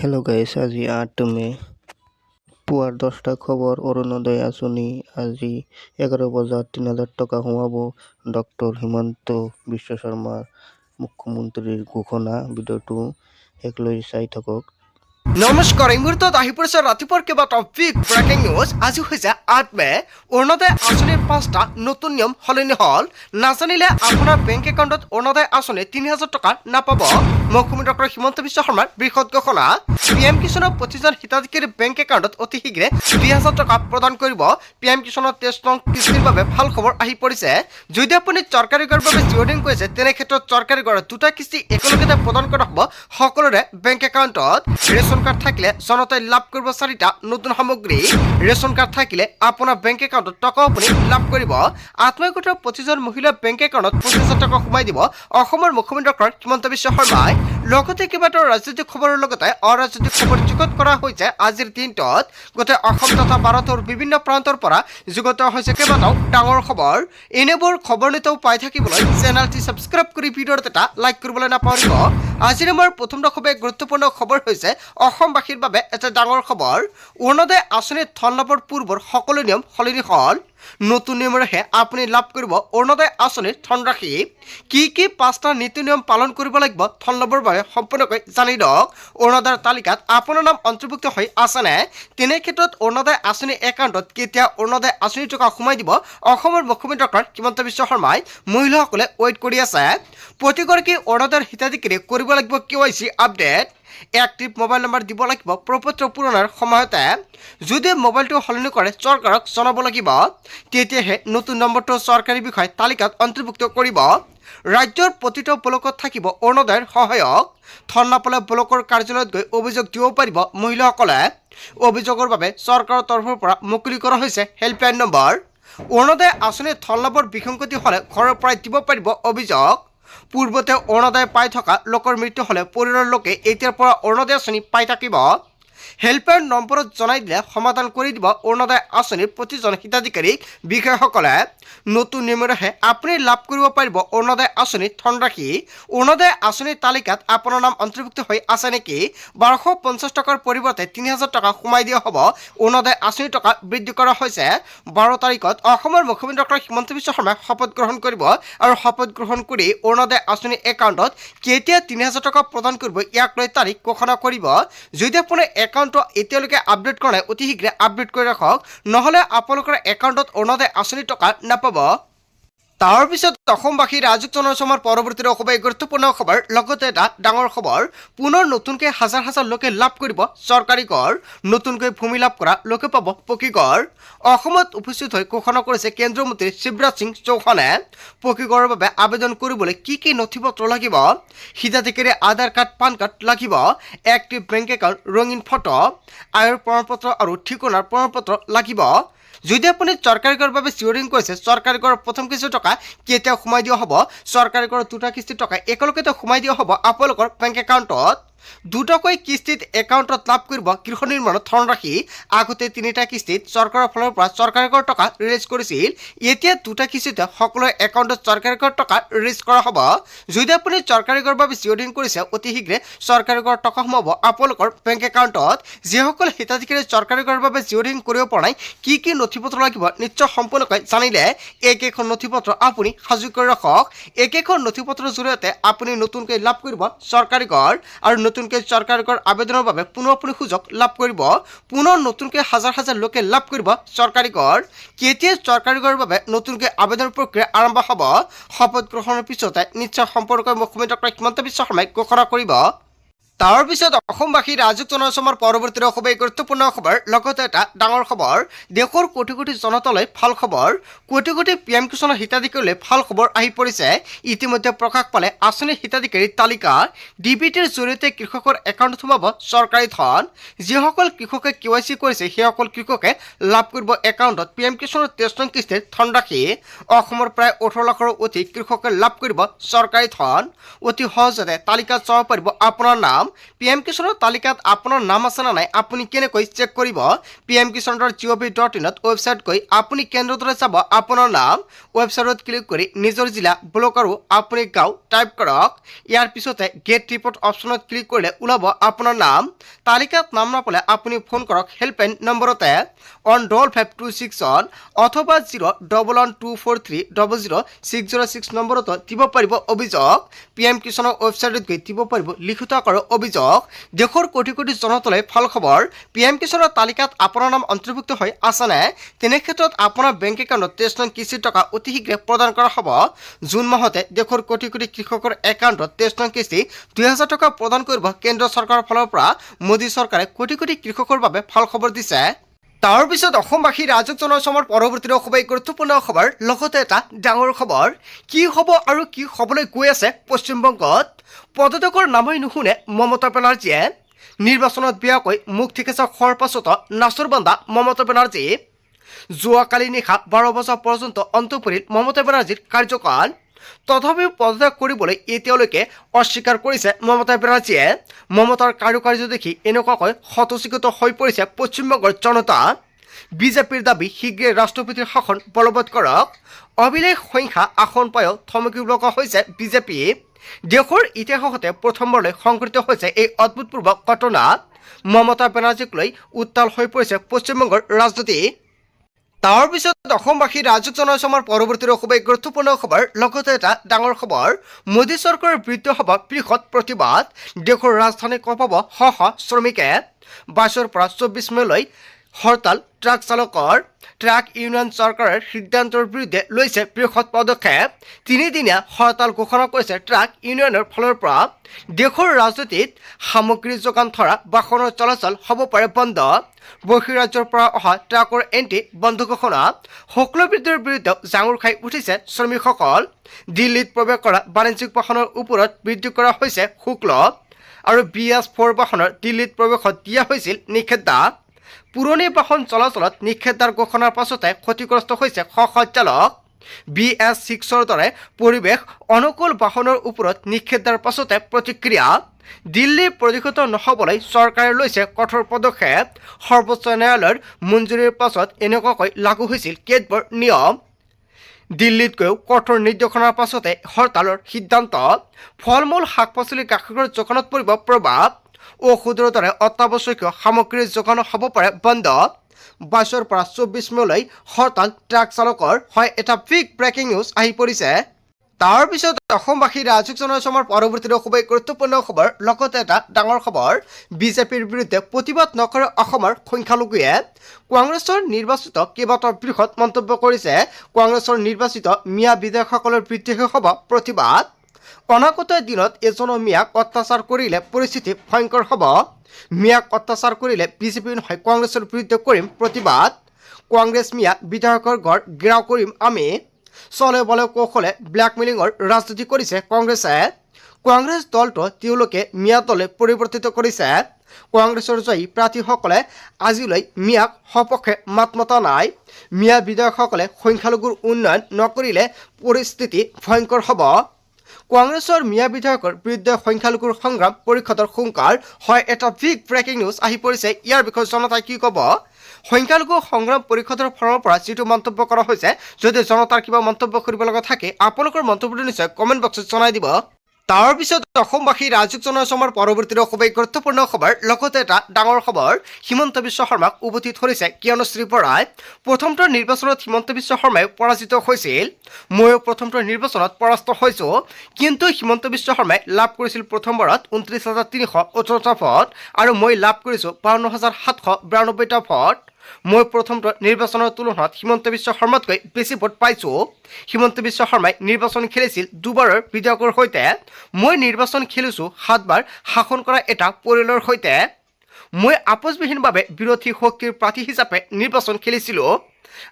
Hello' গাইছ, আজি ৮ মে পুৱাৰ 10টা খবৰ। অৰুণোদয় আঁচনি আজি 11 বজাত ৩,০০০ টকা সোমাব। ডক্টৰ হিমন্ত বিশ্ব শৰ্মাৰ মুখ্যমন্ত্ৰীৰ ঘোষণা। ভিডিঅ'টো শেষলৈ চাই থাকক। নমস্কাৰ, এই মুহূৰ্তত আহি পৰিছে ৰাতিপুৱাৰ কেইবাটাও বিগ ব্ৰেকিং নিউজ। আজি হৈছে ৮ মে। অৰুণোদয় আঁচনিৰ 5টা নতুন নিয়ম সলনি হ'ল। নাজানিলে আপোনাৰ বেংক একাউণ্টত অৰুণোদয় আঁচনি ৩,০০০ টকা নাপাব। মুখ্যমন্ত্ৰী ডক্টৰ হিমন্ত বিশ্ব শৰ্মাৰ বৃহৎ ঘোষণা। PM কিষাণৰ প্ৰতিজন হিতাধিকাৰী বেংক একাউণ্টত অতি শীঘ্ৰে ২,০০০ টকা প্ৰদান কৰিব। PM কিষাণৰ 23 নং কিস্তিৰ বাবে ভাল খবৰ আহি পৰিছে। যদি আপুনি চৰকাৰী ঘৰৰ বাবে জিঅ'ৰিং কৰিছে, তেনে ক্ষেত্ৰত চৰকাৰী ঘৰৰ 2টা কিস্তি একেলগতে প্ৰদান কৰা হ'ব সকলোৰে বেংক একাউণ্টত। ৰেচন কাৰ্ড থাকিলে জনতাই লাভ কৰিব 4টা নতুন সামগ্ৰী। ৰেচন কাৰ্ড থাকিলে আপোনাৰ বেংক একাউণ্টত টকা আপুনি লাভ কৰিব। আত্মসহায়ক প্ৰতিজন মহিলাৰ বেংক একাউণ্টত ২৫,০০০ টকা সোমাই দিব অসমৰ মুখ্যমন্ত্ৰী ডক্টৰ হিমন্ত বিশ্ব শৰ্মাই। লগতে কেইবাটাও ৰাজনৈতিক খবৰৰ লগতে অৰাজনৈতিক খবৰ যুগত কৰা হৈছে। আজিৰ দিনটোত গোটেই অসম তথা ভাৰতৰ বিভিন্ন প্ৰান্তৰ পৰা যুগত হৈছে কেইবাটাও ডাঙৰ খবৰ। এনেবোৰ খবৰ নিতৌ পাই থাকিবলৈ চেনেলটি ছাবস্ক্ৰাইব কৰি ভিডিঅ'ত এটা লাইক কৰিবলৈ নাপাহৰিব। আজিৰ আমাৰ প্ৰথমটো খুবেই গুৰুত্বপূৰ্ণ খবৰ হৈছে অসমবাসীৰ বাবে এটা ডাঙৰ খবৰ। অৰুণোদয় আঁচনিৰ ধন লাভৰ পূৰ্বৰ সকলো নিয়ম সলনি হ'ল। নতুন নিয়মেৰেহে আপুনি লাভ কৰিব অৰুণোদয় আঁচনিৰ ধনৰাশি। কি 5টা নীতি নিয়ম পালন কৰিব লাগিব ধন লাভৰ বাবে সম্পূৰ্ণকৈ জানি লওক। অৰুণোদয়ৰ তালিকাত আপোনাৰ নাম অন্তৰ্ভুক্ত হৈ আছেনে? তেনে ক্ষেত্ৰত অৰুণোদয় আঁচনি একাউণ্টত কেতিয়া অৰুণোদয় আঁচনিৰ টকা সোমাই দিব অসমৰ মুখ্যমন্ত্ৰী ডক্টৰ হিমন্ত বিশ্ব শৰ্মাই। মহিলাসকলে ৱেইট কৰি আছে। প্ৰতিগৰাকী অৰুণোদয়ৰ হিতাধিকাৰীয়ে কৰিব লাগিব KYC update. Active mobile number দিব লাগিব প্ৰপত্ৰ পূৰণৰ সময়তে। যদি মোবাইলটো সলনি কৰে চৰকাৰক জনাব লাগিব। তেতিয়াহে নতুন নম্বৰটো চৰকাৰী বিষয় তালিকাত অন্তৰ্ভুক্ত কৰিব। ৰাজ্যৰ প্ৰতিটো ব্লকত থাকিব অৰুণোদয়ৰ সহায়ক। ধন নাপালে ব্লকৰ কাৰ্যালয়ত গৈ অভিযোগ দিব পাৰিব মহিলাসকলে। অভিযোগৰ বাবে চৰকাৰৰ তৰফৰ পৰা মুকলি কৰা হৈছে হেল্পলাইন নম্বৰ। অৰুণোদয় আঁচনিৰ ধন লাভৰ বিসংগতি হ'লে ঘৰৰ পৰাই দিব পাৰিব অভিযোগ। পূৰ্বতে অৰুণোদয় পাই থকা লোকৰ মৃত্যু হ'লে পৰিয়ালৰ লোকে এতিয়াৰ পৰা অৰুণোদয় আঁচনি পাই থাকিব। হেল্পলাইন নম্বৰত জনাই দিলে সমাধান কৰি দিব অৰুণোদয় আঁচনিৰ প্ৰতিজন হিতাধিকাৰীক বিষয়াসকলে। নতুন নিয়মেৰেহে আপুনি লাভ কৰিব পাৰিব অৰুণোদয় আঁচনিৰ ধনৰাশি। অৰুণোদয় আঁচনিৰ তালিকাত আপোনাৰ নাম অন্তৰ্ভুক্ত হৈ আছে নেকি? ১২৫০ টকাৰ পৰিৱৰ্তে ৩,০০০ টকা সোমাই দিয়া হ'ব। অৰুণোদয় আঁচনিৰ টকা বৃদ্ধি কৰা হৈছে। 12 তাৰিখত অসমৰ মুখ্যমন্ত্ৰী ডক্টৰ হিমন্ত বিশ্ব শৰ্মাই শপত গ্ৰহণ কৰিব আৰু শপত গ্ৰহণ কৰি অৰুণোদয় আঁচনিৰ একাউণ্টত কেতিয়া ৩,০০০ টকা প্ৰদান কৰিব ইয়াক লৈ তাৰিখ ঘোষণা কৰিব। যদি আপোনাৰ একাউণ্টটো এতিয়ালৈকে আপডেট কৰা নাই অতি শীঘ্ৰে আপডেট কৰি ৰাখক, নহ'লে আপোনালোকৰ একাউণ্টত অৰুণোদয় আঁচনিৰ টকা নাপাব। তাৰ পিছত অসমবাসী ৰাজুক জনসমৰ পৰৱৰ্তী খুবেই গুৰুত্বপূৰ্ণ খবৰ, লগতে এটা ডাঙৰ খবৰ। পুনৰ নতুনকৈ হাজাৰ হাজাৰ লোকে লাভ কৰিব চৰকাৰী ঘৰ। নতুনকৈ ভূমি লাভ কৰা লোকে পাব পকী ঘৰ। অসমত উপস্থিত হৈ ঘোষণা কৰিছে কেন্দ্ৰীয় মন্ত্ৰী শিৱৰাজ সিং চৌহানে। পকী ঘৰৰ বাবে আবেদন কৰিবলৈ কি নথি পত্ৰ লাগিব? হিতাধিকাৰী আধাৰ কাৰ্ড, পান কাৰ্ড লাগিব। এক্টিভ বেংক একাউণ্ট, ৰঙীন ফটো, আয়ৰ প্ৰমাণপত্ৰ আৰু ঠিকনাৰ প্ৰমাণপত্ৰ লাগিব। যদি আপুনি চৰকাৰী ঘৰৰ বাবে জিঅ'ৰিং কৰিছে, চৰকাৰী ঘৰৰ প্ৰথম কিস্তিৰ টকা কেতিয়া সোমাই দিয়া হ'ব? চৰকাৰী ঘৰৰ 2টা কিস্তিৰ টকা একেলগতে সোমাই দিয়া হ'ব আপোনালোকৰ বেংক একাউণ্টত। 2টাকৈ কিস্তিত একাউণ্টত লাভ কৰিব গৃহ নিৰ্মাণৰ ধনৰাশি। আগতে 3টা কিস্তিত চৰকাৰৰ ফালৰ পৰা চৰকাৰী ঘৰৰ টকা ৰিলিজ কৰিছিল। এতিয়া 2টা কিস্তিতে সকলোৰে একাউণ্টত চৰকাৰী ঘৰৰ টকা ৰিলিজ কৰা হ'ব। যদি আপুনি চৰকাৰী ঘৰৰ বাবে জিঅ'ৰিং কৰিছে, অতি শীঘ্ৰে চৰকাৰী ঘৰৰ টকা সোমাব আপোনালোকৰ বেংক একাউণ্টত। যিসকল হিতাধিকাৰী চৰকাৰী ঘৰৰ বাবে জিঅ'ৰিং কৰিব পৰা নাই, কি নথি পত্ৰ লাগিব নিশ্চয় সম্পূৰ্ণকৈ জানিলে এইকেইখন নথি পত্ৰ আপুনি সাজু কৰি ৰাখক। এইকেইখন নথি পত্ৰৰ জৰিয়তে আপুনি নতুনকৈ লাভ কৰিব চৰকাৰী ঘৰ আৰু নতুনকৈ চৰকাৰী ঘৰ আবেদনৰ বাবে পুনৰ আপুনি সুযোগ লাভ কৰিব। পুনৰ নতুনকৈ হাজাৰ হাজাৰ লোকে লাভ কৰিব চৰকাৰী ঘৰ। কেতিয়া চৰকাৰী ঘৰৰ বাবে নতুনকৈ আবেদন প্ৰক্ৰিয়া আৰম্ভ হ'ব? শপত গ্ৰহণৰ পিছতে নিশ্চয় সম্পৰ্কে মুখ্যমন্ত্ৰী ডক্টৰ হিমন্ত বিশ্ব শৰ্মাই ঘোষণা কৰিব। তাৰ পিছত অসমবাসী ৰাজুক জনসমৰ পৰৱৰ্তী খুবেই গুৰুত্বপূৰ্ণ খবৰ, লগতে এটা ডাঙৰ খবৰ। দেশৰ কোটি কোটি জনতালৈ ভাল খবৰ। কোটি কোটি PM কিষাণৰ হিতাধিকাৰীলৈ ভাল খবৰ আহি পৰিছে। ইতিমধ্যে প্ৰকাশ পালে আঁচনিৰ হিতাধিকাৰীৰ তালিকা। DBTৰ জৰিয়তে কৃষকৰ একাউণ্টত সোমাব চৰকাৰী ধন। যিসকল কৃষকে KYC কৰিছে সেইসকল কৃষকে লাভ কৰিব একাউণ্টত PM কিষাণৰ 23 নং কিস্তিৰ ধনৰাশি। অসমৰ প্ৰায় 18 লাখৰো অধিক কৃষকে লাভ কৰিব চৰকাৰী ধন। অতি সহজতে তালিকাত চাব পাৰিব আপোনাৰ নাম। PM কিষাণৰ তালিকাত আপোনাৰ নাম আছে নে নাই আপুনি কেনেকৈ চেক কৰিব? pmkisan.gov.in ৱেবছাইট গৈ আপুনি কেন্দ্ৰটোলৈ চাব আপোনাৰ নাম। ৱেবছাইটত ক্লিক কৰি নিজৰ জিলা, ব্লক আৰু আপুনি গাঁও টাইপ কৰক। ইয়াৰ পিছতে গেট ৰিপৰ্ট অপশ্যনত ক্লিক কৰিলে ওলাব আপোনাৰ নাম। তালিকাত নাম নাপালে আপুনি ফোন কৰক হেল্পলাইন নম্বৰতে 15526 অথবা 01124300606 নম্বৰত দিব পাৰিব অভিযোগ। PM কিষাণৰ ৱেবছাইটত গৈ দিব পাৰিব লিখিত আকাৰৰ অভিযোগ। দেশৰ কোটি কোটি জনতালৈ ভাল খবৰ, PM কিষাণৰ তালিকাত আপোনাৰ নাম অন্তৰ্ভুক্ত হৈ আছেনে? তেনে ক্ষেত্ৰত আপোনাৰ বেংক একাউণ্টত 23 নং কিস্তিৰ টকা অতি শীঘ্ৰে প্ৰদান কৰা হ'ব। জুন মাহতে দেশৰ কোটি কোটি কৃষকৰ একাউণ্টত 23 নং কিস্তি 2000 টকা প্ৰদান কৰিব কেন্দ্ৰ চৰকাৰৰ ফালৰ পৰা। মোদী চৰকাৰে কোটি কোটি কৃষকৰ বাবে ভাল খবৰ দিছে। তাৰ পিছত অসমবাসী ৰাজক জনসমৰ পৰৱৰ্তী খুবেই গুৰুত্বপূৰ্ণ খবৰ, লগতে এটা ডাঙৰ খবৰ। কি হ'ব আৰু কি হ'বলৈ গৈ আছে পশ্চিমবংগত? পদত্যাগৰ নামেই নুশুনে মমতা বেনাৰ্জীয়ে। নিৰ্বাচনত বেয়াকৈ মুখ ঠিকেছে খোৱাৰ পাছতো নাচৰবান্ধা মমতা বেনাৰ্জী। যোৱাকালি নিশা 12 বজা পৰ্যন্ত অন্ত পৰিল মমতা বেনাৰ্জীৰ কাৰ্যকাল। তথাপিও পদত্যাগ কৰিবলৈ এতিয়ালৈকে অস্বীকাৰ কৰিছে মমতা বেনাৰ্জীয়ে। মমতাৰ কাৰ্য দেখি এনেকুৱাকৈ হতচিকিত হৈ পৰিছে পশ্চিমবংগৰ জনতা। বিজেপিৰ দাবী শীঘ্ৰে ৰাষ্ট্ৰপতিৰ শাসন বলবৎ কৰক। অভিলেখ সংখ্যা আসন পায়ো থমকি লগা হৈছে বিজেপি। দেশৰ ইতিহাসতে প্ৰথমবাৰলৈ সংঘটিত হৈছে এই অভূতপূৰ্ব ঘটনা। মমতা বেনাৰ্জীক লৈ উত্তাল হৈ পৰিছে পশ্চিমবংগৰ ৰাজনীতি। তাৰ পিছত অসমবাসী ৰাজক জনসমৰ পৰৱৰ্তী খুবেই গুৰুত্বপূৰ্ণ খবৰ, লগতে এটা ডাঙৰ খবৰ। মোদী চৰকাৰৰ বিৰুদ্ধে হ'ব বৃহৎ প্ৰতিবাদ। দেশৰ ৰাজধানী কঁপাব শ শ শ্ৰমিকে। 22ৰ পৰা 24 মেলৈ হৰতাল ট্ৰাক চালকৰ। ট্ৰাক ইউনিয়ন চৰকাৰৰ সিদ্ধান্তৰ বিৰুদ্ধে লৈছে বৃহৎ পদক্ষেপ। 3 দিনীয়া হৰতাল ঘোষণা কৰিছে ট্ৰাক ইউনিয়নৰ ফালৰ পৰা। দেশৰ ৰাজনীতিত সামগ্ৰী যোগান ধৰা বাহনৰ চলাচল হ'ব পাৰে বন্ধ। বহিৰাজ্যৰ পৰা অহা ট্ৰাকৰ এণ্ট্ৰি বন্ধ ঘোষণা। শুল্কবৃদ্ধিৰ বিৰুদ্ধে জাঙুৰ খাই উঠিছে শ্ৰমিকসকল। দিল্লীত প্ৰৱেশ কৰা বাণিজ্যিক বাহনৰ ওপৰত বৃদ্ধি কৰা হৈছে শুল্ক। আৰু BS4 বাহনৰ দিল্লীত প্ৰৱেশত দিয়া হৈছিল নিষেধাজ্ঞা। পুৰণি বাহন চলাচলত নিষেধাজ্ঞাৰ ঘোষণাৰ পাছতে ক্ষতিগ্ৰস্ত হৈছে শ শ চালক। BS6ৰ দৰে পৰিৱেশ অনুকূল বাহনৰ ওপৰত নিষেধাজ্ঞাৰ পাছতে প্ৰতিক্ৰিয়া। দিল্লী প্ৰদূষিত নহ'বলৈ চৰকাৰে লৈছে কঠোৰ পদক্ষেপ। সৰ্বোচ্চ ন্যায়ালয়ৰ মঞ্জুৰিৰ পাছত এনেকুৱাকৈ লাগু হৈছিল কেতবোৰ নিয়ম। দিল্লীতকৈও কঠোৰ নিৰ্দেশনাৰ পাছতে হৰতালৰ সিদ্ধান্ত। ফল মূল শাক পাচলি গাখীৰৰ যোগানত পৰিব প্ৰভাৱ। ঔষধৰ দৰে অত্যাৱশ্যকীয় সামগ্ৰীৰ যোগান হ'ব পাৰে বন্ধ। 22ৰ পৰা 24 মেলৈ হৰতাল ট্ৰাক চালকৰ। হয়, এটা বিগ ব্ৰেকিং নিউজ আহি পৰিছে। তাৰ পিছত অসমবাসী ৰাজক জনসমৰ পৰৱৰ্তী খুবেই গুৰুত্বপূৰ্ণ খবৰ, লগতে এটা ডাঙৰ খবৰ। বিজেপিৰ বিৰুদ্ধে প্ৰতিবাদ নকৰে অসমৰ সংখ্যালঘুৱে। কংগ্ৰেছৰ নিৰ্বাচিত কেইবাটাও বৃহৎ মন্তব্য কৰিছে। কংগ্ৰেছৰ নিৰ্বাচিত মিয়া বিধায়কসকলৰ বিৰুদ্ধে হ'ব প্ৰতিবাদ। অনাগত দিনত এজনো মিয়াক অত্যাচাৰ কৰিলে পৰিস্থিতি ভয়ংকৰ হ'ব। মিয়াক অত্যাচাৰ কৰিলে বিজেপি নহয় কংগ্ৰেছৰ বিৰুদ্ধে কৰিম প্ৰতিবাদ। কংগ্ৰেছ মিয়া বিধায়কৰ ঘৰ ঘেৰাও কৰিম আমি। চলে বলে কৌশলে ব্লেকমেইলিঙৰ ৰাজনীতি কৰিছে কংগ্ৰেছে। কংগ্ৰেছ দলটো তেওঁলোকে মিয়া দলে পৰিৱৰ্তিত কৰিছে। কংগ্ৰেছৰ জয়ী প্ৰাৰ্থীসকলে আজিলৈ মিয়াক সপক্ষে মাত মতা নাই। মিয়া বিধায়কসকলে সংখ্যালঘুৰ উন্নয়ন নকৰিলে পৰিস্থিতি ভয়ংকৰ হ'ব। কংগ্ৰেছৰ মিয়া বিধায়কৰ বিৰুদ্ধে সংখ্যালঘুৰ সংগ্ৰাম পৰিষদৰ হুংকাৰ। হয়, এটা বিগ ব্ৰেকিং নিউজ আহি পৰিছে। ইয়াৰ বিষয়ে জনতাই কি ক'ব? সংখ্যালঘু সংগ্ৰাম পৰিষদৰ ফালৰ পৰা যিটো মন্তব্য কৰা হৈছে, যদি জনতাৰ কিবা মন্তব্য কৰিব লগা থাকে আপোনালোকৰ মন্তব্যটো নিশ্চয় কমেণ্ট বক্সত জনাই দিব। তাৰ পিছত অসমবাসী ৰাজক জনসমৰ পৰৱৰ্তী খুবেই গুৰুত্বপূৰ্ণ খবৰ, লগতে এটা ডাঙৰ খবৰ। হিমন্ত বিশ্ব শৰ্মাক উভতি ধৰিছে জ্ঞানশ্ৰী বৰাই। প্ৰথমটো নিৰ্বাচনত হিমন্ত বিশ্ব শৰ্মাই পৰাজিত হৈছিল। ময়ো প্ৰথমটো নিৰ্বাচনত পৰাস্ত হৈছোঁ। কিন্তু হিমন্ত বিশ্ব শৰ্মাই লাভ কৰিছিল প্ৰথমবাৰত 29,318টা ভোট আৰু মই লাভ কৰিছোঁ 52,792টা ভোট। মই প্ৰথমটো নিৰ্বাচনৰ তুলনাত হিমন্ত বিশ্ব শৰ্মাতকৈ বেছি ভোট পাইছোঁ। হিমন্ত বিশ্ব শৰ্মাই নিৰ্বাচন খেলিছিল দুবাৰৰ বিধায়কৰ সৈতে। মই নিৰ্বাচন খেলিছোঁ 7 বাৰ শাসন কৰা এটা পৰিয়ালৰ সৈতে। মই আপোচবিহীনভাৱে বিৰোধী শক্তিৰ প্ৰাৰ্থী হিচাপে নিৰ্বাচন খেলিছিলোঁ।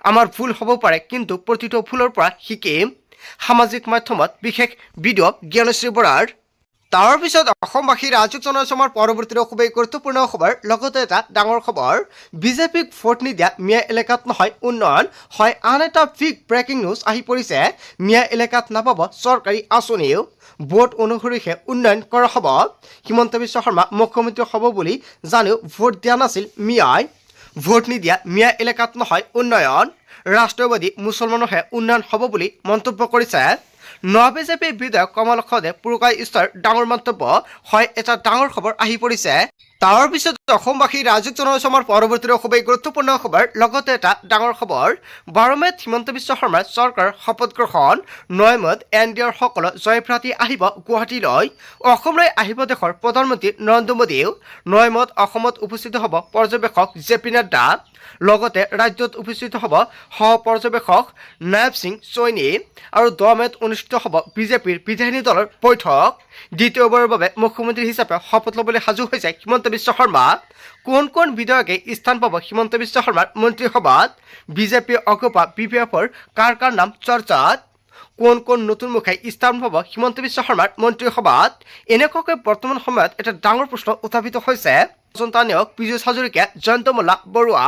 আমাৰ ভুল হ'ব পাৰে, কিন্তু প্ৰতিটো ভুলৰ পৰা শিকিম। সামাজিক মাধ্যমত বিশেষ ভিডিঅ' জ্ঞানশ্ৰী বৰাৰ। তাৰ পিছত অসমবাসী ৰাজক জনসমৰ পৰৱৰ্তী খুবেই গুৰুত্বপূৰ্ণ খবৰ, লগতে এটা ডাঙৰ খবৰ। বিজেপিক ভোট নিদিয়া মিয়া এলেকাত নহয় উন্নয়ন। হয়, আন এটা বিগ ব্ৰেকিং নিউজ আহি পৰিছে। মিয়া এলেকাত নাপাব চৰকাৰী আঁচনিও। ভোট অনুসৰিহে উন্নয়ন কৰা হ'ব। হিমন্ত বিশ্ব শৰ্মা মুখ্যমন্ত্ৰী হ'ব বুলি জানিও ভোট দিয়া নাছিল মিয়াই। ভোট নিদিয়া মিয়া এলেকাত নহয় উন্নয়ন। ৰাষ্ট্ৰীয়বাদী মুছলমানৰহে উন্নয়ন হ'ব বুলি মন্তব্য কৰিছে বিজেপি বিধায়ক কমল খদে পুৰকাই ইষ্টাৰ ডাঙৰ মন্তব্য। হয়, এটা ডাঙৰ খবৰ আহি পৰিছে। তাৰ পিছত অসমবাসী ৰাইজক জনাইছো আমাৰ পৰৱৰ্তী খুবেই গুৰুত্বপূৰ্ণ খবৰ লগতে এটা ডাঙৰ খবৰ 12 মেত হিমন্ত বিশ্ব শৰ্মাৰ চৰকাৰ শপত গ্ৰহণ 9 মেত এনডিএৰ সকলো জয়প্ৰাৰ্থী আহিব গুৱাহাটীলৈ অসমলৈ আহিব দেশৰ প্ৰধানমন্ত্ৰী নৰেন্দ্ৰ মোদীও 9 মেত অসমত উপস্থিত হ'ব পৰ্যবেক্ষক জেপি নাড্ডা লগতে ৰাজ্যত উপস্থিত হ'ব সহ পৰ্যবেক্ষক নায়ব সিং চৈনী আৰু 10 মেত অনুষ্ঠিত হ'ব বিজেপিৰ বিধায়িনী দলৰ বৈঠক দ্বিতীয়বাৰৰ বাবে মুখ্যমন্ত্ৰী হিচাপে শপত ল'বলৈ সাজু হৈছে হিমন্ত বিশ্ব শৰ্মা কোন বিধায়কে স্থান পাব হিমন্ত বিশ্ব শৰ্মাৰ মন্ত্ৰীসভাত বিজেপি অগপা বিপিএফৰ কাৰ নাম চৰ্চাত কোন নতুন মুখে স্থান পাব হিমন্ত বিশ্ব শৰ্মাৰ মন্ত্ৰীসভাত এনেকুৱাকৈ বৰ্তমান সময়ত এটা ডাঙৰ প্ৰশ্ন উত্থাপিত হৈছে সন্তানীয়ক পীযুষ হাজৰিকা জয়ন্ত মল্লা বৰুৱা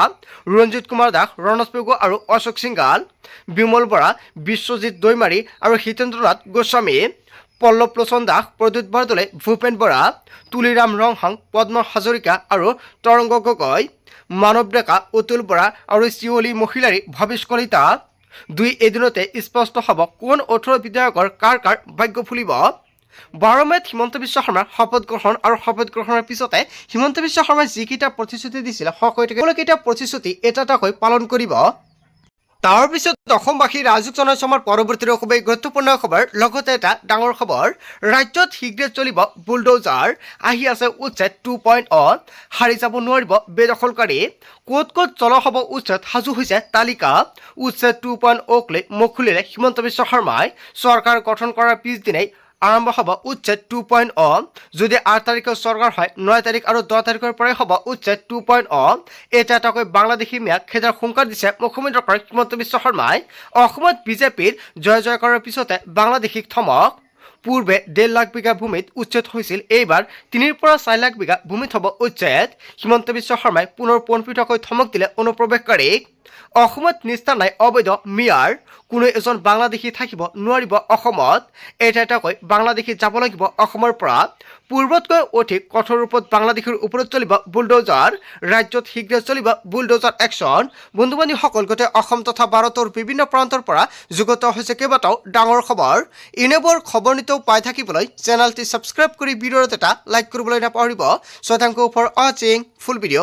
ৰঞ্জিত কুমাৰ দাস ৰণজ পেগু আৰু অশোক সিংগাল বিমল বৰা বিশ্বজিৎ দৈমাৰী আৰু হিতেন্দ্ৰনাথ গোস্বামী পল্লৱ লোচন দাস প্ৰদ্যুৎ বৰদলৈ ভূপেন বৰা তুলিৰাম ৰংহাং পদ্ম হাজৰিকা আৰু তৰংগ গগৈ মানৱ ডেকা অতুল বৰা আৰু শিৱলী মহিলাৰী ভৱেশ কলিতা দুই এদিনতে স্পষ্ট হ'ব কোন 18 বিধায়কৰ কাৰ ভাগ্য ফুলিব 12 মেত হিমন্ত বিশ্ব শৰ্মাৰ শপত গ্ৰহণ আৰু শপত গ্ৰহণৰ পিছতে হিমন্ত বিশ্ব শৰ্মাই যিকেইটা প্ৰতিশ্ৰুতি দিছিল সকলোকেইটা প্ৰতিশ্ৰুতি এটাকৈ পালন কৰিব তাৰ পিছত অসমবাসী ৰাইজক জনাইছো আমাৰ পৰৱৰ্তী খুবেই গুৰুত্বপূৰ্ণ খবৰ লগতে এটা ডাঙৰ খবৰ ৰাজ্যত শীঘ্ৰে চলিব বুলডোজাৰ আহি আছে উচ্ছেদ 2.0 হাৰি যাব নোৱাৰিব বেদখলকাৰী ক'ত চলা হ'ব উচ্ছেদ সাজু হৈছে তালিকা উচ্ছেদ 2.0 লৈ মুখ খুলিলে হিমন্ত বিশ্ব শৰ্মাই চৰকাৰ গঠন কৰাৰ পিছদিনাই আৰম্ভ হ'ব উচ্ছেদ 2.0 যদি 8 তাৰিখৰ চৰকাৰ হয় 9 তাৰিখ আৰু 10 তাৰিখৰ পৰাই হ'ব উচ্ছেদ 2.0 এটাকৈ বাংলাদেশী ম্যাক খেদাৰ হুংকাৰ দিছে মুখ্যমন্ত্ৰী হিমন্ত বিশ্ব শৰ্মাই অসমত বিজেপিৰ জয়কাৰৰ পিছতে বাংলাদেশীক থমক পূৰ্বে 1.5 লাখ বিঘা ভূমিত উচ্ছেদ হৈছিল এইবাৰ 3 পৰা 4 লাখ বিঘা ভূমিত হ'ব উচ্ছেদ হিমন্ত বিশ্ব শৰ্মাই পুনৰ পোনপটীয়াকৈ থমক দিলে অনুপ্ৰৱেশকাৰীক অসমত নিষ্ঠা নাই অবৈধ মিয়াৰ কোনো এজন বাংলাদেশী থাকিব নোৱাৰিব অসমত এটাকৈ বাংলাদেশী যাব লাগিব অসমৰ পৰা পূৰ্বতকৈ অধিক কঠোৰ ৰূপত বাংলাদেশীৰ ওপৰত চলিব বুলডোজাৰ ৰাজ্যত শীঘ্ৰে চলিব বুলডোজাৰ একশ্যন বন্ধু-বান্ধৱীসকল গোটেই অসম তথা ভাৰতৰ বিভিন্ন প্ৰান্তৰ পৰা যুগত হৈছে কেইবাটাও ডাঙৰ খবৰ এনেবোৰ খবৰ নিতৌ পাই থাকিবলৈ চেনেলটি ছাবস্ক্ৰাইব কৰি ভিডিঅ'ত এটা লাইক কৰিবলৈ নাপাহৰিব। So thank you for watching full video.